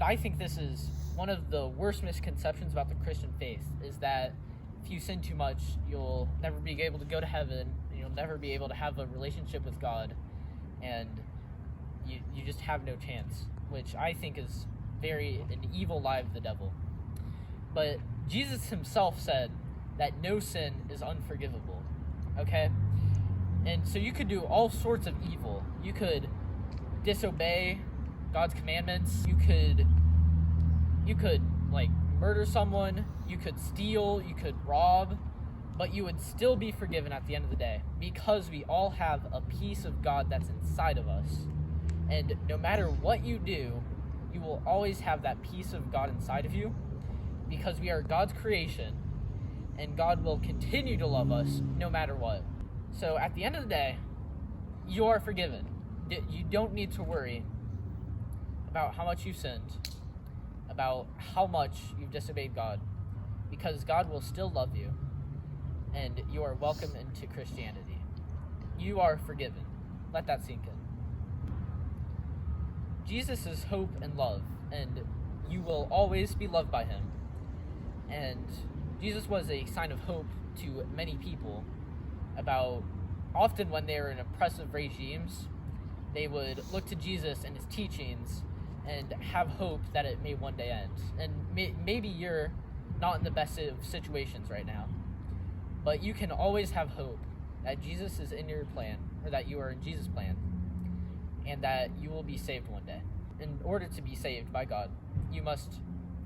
I think this is one of the worst misconceptions about the Christian faith, is that if you sin too much, you'll never be able to go to heaven, and you'll never be able to have a relationship with God, and you just have no chance, which I think is an evil lie of the devil. But Jesus himself said that no sin is unforgivable, okay? And so you could do all sorts of evil. You could disobey God's commandments. You could like murder someone. You could steal. You could rob. But you would still be forgiven at the end of the day, because we all have a piece of God that's inside of us. And no matter what you do, you will always have that piece of God inside of you, because we are God's creation, and God will continue to love us no matter what. So at the end of the day, you are forgiven. You don't need to worry about how much you've sinned, about how much you've disobeyed God, because God will still love you, and you are welcome into Christianity. You are forgiven. Let that sink in. Jesus is hope and love, and you will always be loved by him. And Jesus was a sign of hope to many people about often when they were in oppressive regimes, they would look to Jesus and his teachings and have hope that it may one day end. And maybe you're not in the best of situations right now, but you can always have hope that Jesus is in your plan, or that you are in Jesus' plan, and that you will be saved one day. In order to be saved by God, you must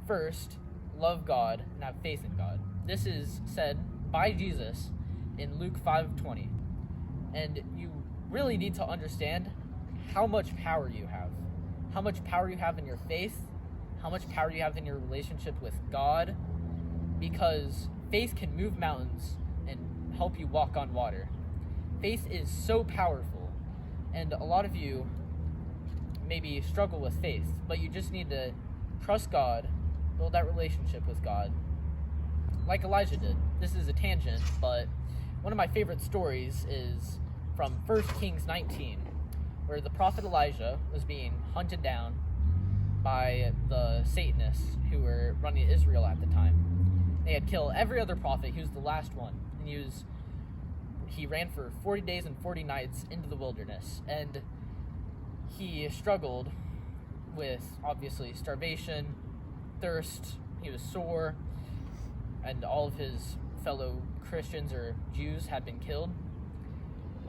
first love God and have faith in God. This is said by Jesus in Luke 5:20. And you really need to understand how much power you have. How much power you have in your faith, how much power you have in your relationship with God, because faith can move mountains and help you walk on water. Faith is so powerful, and a lot of you maybe struggle with faith, but you just need to trust God, build that relationship with God, like Elijah did. This is a tangent, but one of my favorite stories is from 1 Kings 19, where the prophet Elijah was being hunted down by the Satanists who were running Israel at the time. They had killed every other prophet. He was the last one, and he ran for 40 days and 40 nights into the wilderness, and he struggled with, obviously, starvation, thirst. He was sore, and all of his fellow Christians or Jews had been killed.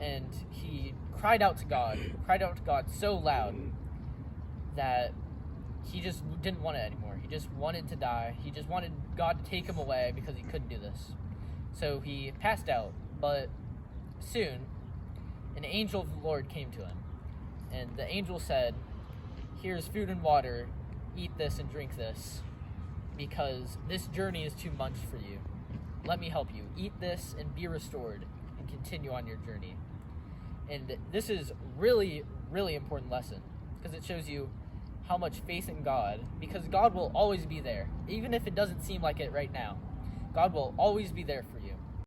And he cried out to God so loud that he just didn't want it anymore. He just wanted to die. He just wanted God to take him away because he couldn't do this. So he passed out, but soon an angel of the Lord came to him. And the angel said, "Here's food and water. Eat this and drink this, because this journey is too much for you. Let me help you. Eat this and be restored and continue on your journey." And this is really, really important lesson, because it shows you how much faith in God, because God will always be there. Even if it doesn't seem like it right now, God will always be there for you.